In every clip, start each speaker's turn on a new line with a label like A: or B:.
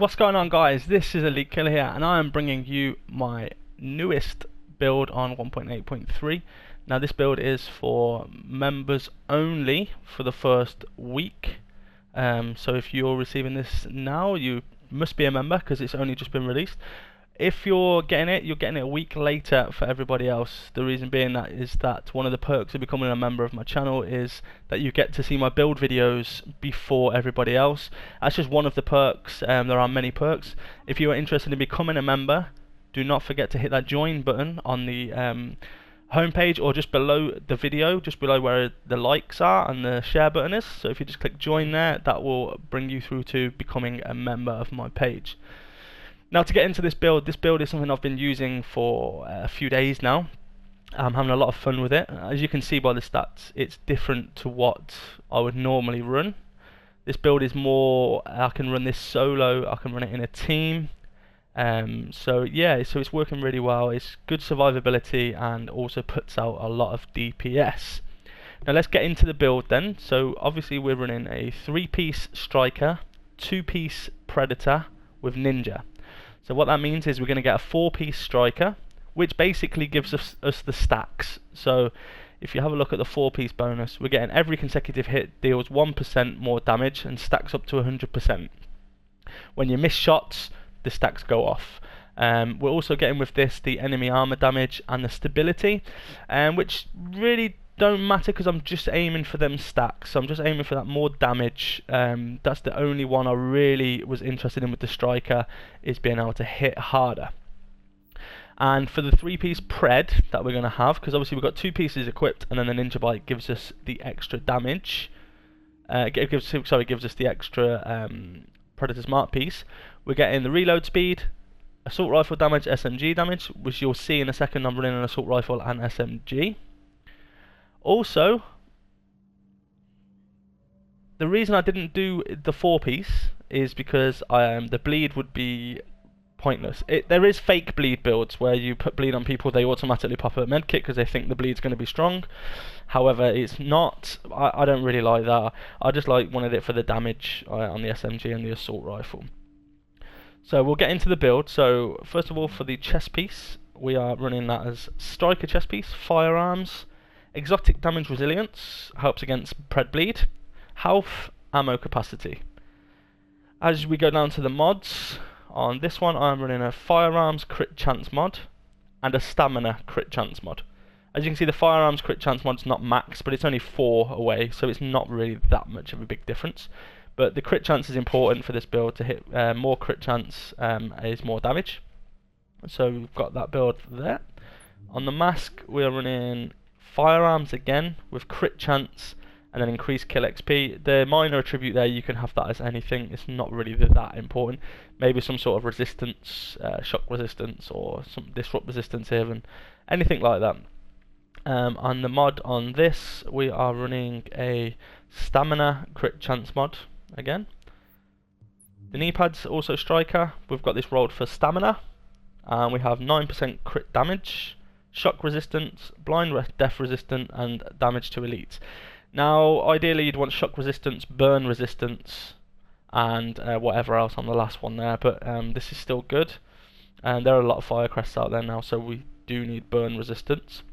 A: what's going on, guys? This is Elite Killer here, and I am bringing you my newest build on 1.8.3. Now this build is for members only for the first week. So if you're receiving this now, you must be a member because it's only just been released. If you're getting it, you're getting it a week later for everybody else. The reason being that is that one of the perks of becoming a member of my channel is that you get to see my build videos before everybody else. That's just one of the perks. There are many perks. If you are interested in becoming a member, do not forget to hit that join button on the homepage or just below the video, just below where the likes are and the share button is. So if you just click join there, that will bring you through to becoming a member of my page. Now to get into this build is something I've been using for a few days now. I'm having a lot of fun with it. As you can see by the stats, it's different to what I would normally run. This build is more, I can run this solo, I can run it in a team. So it's working really well. It's good survivability and also puts out a lot of DPS. Now let's get into the build then. So obviously we're running a 3-piece striker, 2-piece predator with ninja. So what that means is we're going to get a 4-piece striker, which basically gives us the stacks. So if you have a look at the 4-piece bonus, we're getting every consecutive hit deals 1% more damage and stacks up to 100%. When you miss shots, the stacks go off. We're also getting with this the enemy armor damage and the stability, which really don't matter because I'm just aiming for them stacks. So I'm just aiming for that more damage. That's the only one I really was interested in with the striker, is being able to hit harder. And for the 3-piece pred that we're going to have, because obviously we've got 2 pieces equipped, and then the ninja bite gives us the extra damage. Gives us the extra predator smart piece. We're getting the reload speed, assault rifle damage, SMG damage, which you'll see in a second. I'm running an assault rifle and SMG. Also, the reason I didn't do the 4-piece is because the bleed would be pointless. There is fake bleed builds where you put bleed on people, they automatically pop a medkit because they think the bleed's going to be strong. However, it's not. I don't really like that. I just wanted it for the damage on the SMG and the assault rifle. So we'll get into the build. So first of all, for the chest piece, we are running that as striker chest piece, firearms, exotic damage resilience, helps against pred bleed, health, ammo capacity. As we go down to the mods, on this one I'm running a firearms crit chance mod and a stamina crit chance mod. As you can see, the firearms crit chance mod's not max, but it's only 4 away, so it's not really that much of a big difference. But the crit chance is important for this build. To hit more crit chance is more damage. So we've got that build there. On the mask we are running firearms again with crit chance and then increased kill XP. The minor attribute there, you can have that as anything. It's not really that important. Maybe some sort of resistance, shock resistance, or some disrupt resistance even, anything like that. On the mod on this, we are running a stamina crit chance mod again. The knee pads also striker. We've got this rolled for stamina, and we have 9% crit damage, shock resistance, blind death resistant, and damage to elites. Now ideally you'd want shock resistance, burn resistance, and whatever else on the last one there, but this is still good. And there are a lot of fire crests out there now, so we do need burn resistance.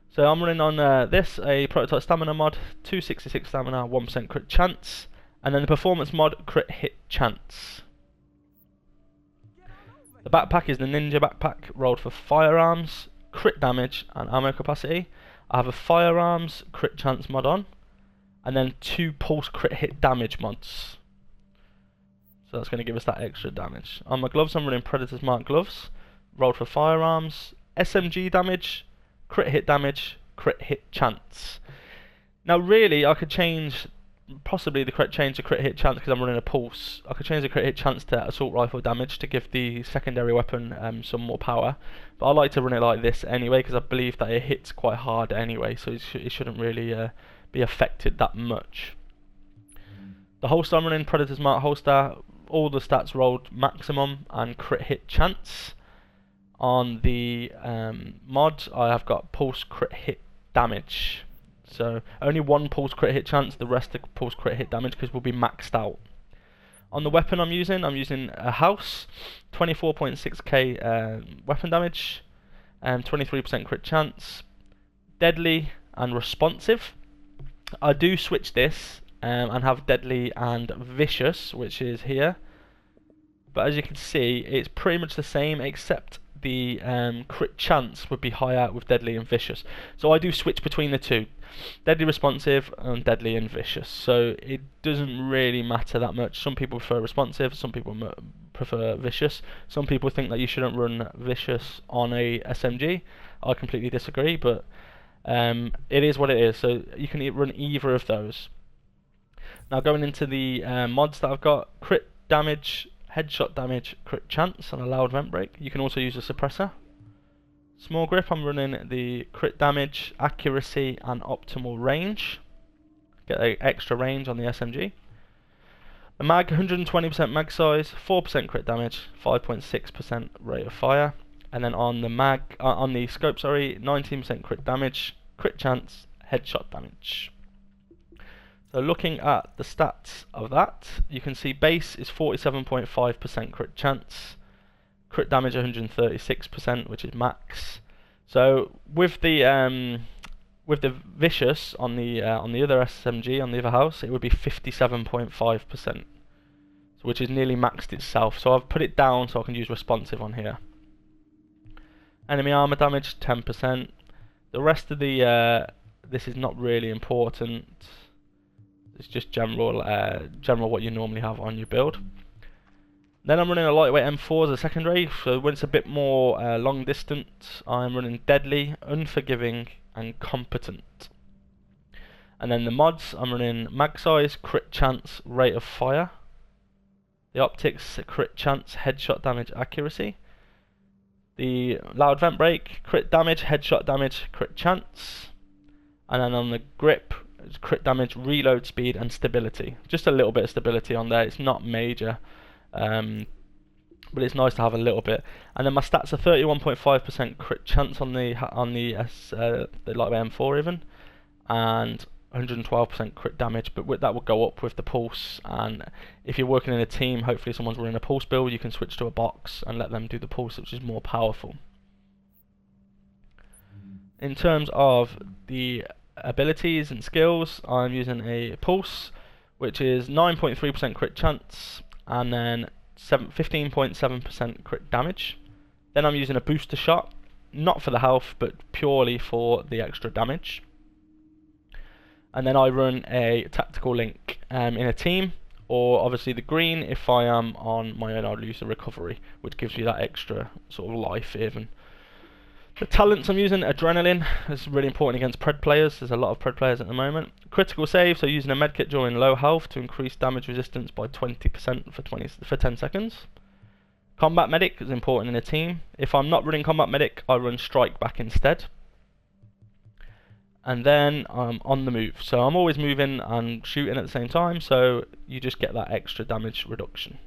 A: So I'm running on this, a prototype stamina mod, 266 stamina, 1% crit chance, and then the performance mod, crit hit chance. The backpack is the ninja backpack, rolled for firearms, crit damage and ammo capacity. I have a firearms crit chance mod on, and then 2 pulse crit hit damage mods. So that's going to give us that extra damage. On my gloves I'm running Predator Smart gloves, rolled for firearms, SMG damage, crit hit damage, crit hit chance. Now really I could change possibly the crit change to crit hit chance because I'm running a pulse. I could change the crit hit chance to assault rifle damage to give the secondary weapon some more power, but I like to run it like this anyway because I believe that it hits quite hard anyway, so it shouldn't really be affected that much. The holster I'm running Predator Smart holster, all the stats rolled maximum and crit hit chance. On the mod I have got pulse crit hit damage. So only 1 pulse crit hit chance, the rest are pulse crit hit damage because we'll be maxed out. On the weapon I'm using a house, 24.6k weapon damage, 23% crit chance, deadly and responsive. I do switch this and have deadly and vicious, which is here. But as you can see, it's pretty much the same, except the crit chance would be higher with deadly and vicious. So I do switch between the two, deadly responsive and deadly and vicious. So it doesn't really matter that much. Some people prefer responsive, some people prefer vicious. Some people think that you shouldn't run vicious on a SMG. I completely disagree, but it is what it is. So you can run either of those. Now going into the mods that I've got: crit damage, headshot damage, crit chance, and a loud vent break. You can also use a suppressor. Small grip, I'm running the crit damage, accuracy, and optimal range. Get an extra range on the SMG. The mag, 120% mag size, 4% crit damage, 5.6% rate of fire. And then on the scope, 19% crit damage, crit chance, headshot damage. So looking at the stats of that, you can see base is 47.5% crit chance, crit damage 136%, which is max. So with the vicious on the other SMG, on the other house, it would be 57.5%, which is nearly maxed itself. So I've put it down so I can use responsive on here. Enemy armor damage 10%. The rest of the this is not really important. It's just general what you normally have on your build. Then I'm running a lightweight M4 as a secondary, so when it's a bit more long distance, I'm running deadly, unforgiving, and competent. And then the mods, I'm running mag size, crit chance, rate of fire. The optics, crit chance, headshot damage, accuracy. The loud vent break, crit damage, headshot damage, crit chance. And then on the grip, crit damage, reload speed, and stability. Just a little bit of stability on there. It's not major, but it's nice to have a little bit. And then my stats are 31.5% crit chance on the lightweight M4 even, and 112% crit damage. But that will go up with the pulse. And if you're working in a team, hopefully someone's running a pulse build, you can switch to a box and let them do the pulse, which is more powerful. In terms of the abilities and skills, I'm using a pulse, which is 9.3% crit chance, and then 15.7% crit damage. Then I'm using a booster shot, not for the health, but purely for the extra damage. And then I run a tactical link in a team, or obviously the green if I am on my own. I'll use the recovery, which gives you that extra sort of life even. The talents I'm using, adrenaline, is really important against pred players. There's a lot of pred players at the moment. Critical save, so using a medkit during low health to increase damage resistance by 20% for 10 seconds. Combat medic is important in a team. If I'm not running combat medic, I run strike back instead. And then I'm on the move, so I'm always moving and shooting at the same time, so you just get that extra damage reduction.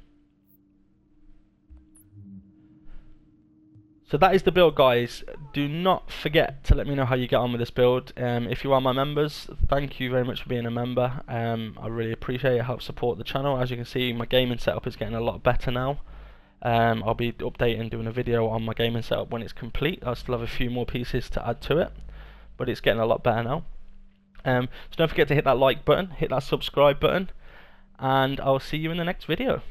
A: So that is the build, guys. Do not forget to let me know how you get on with this build. If you are my members, thank you very much for being a member. I really appreciate it. Help support the channel. As you can see, my gaming setup is getting a lot better now. I'll be updating, doing a video on my gaming setup when it's complete. I still have a few more pieces to add to it, but it's getting a lot better now. So don't forget to hit that like button, hit that subscribe button, and I'll see you in the next video.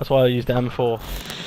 A: That's why I used the M4.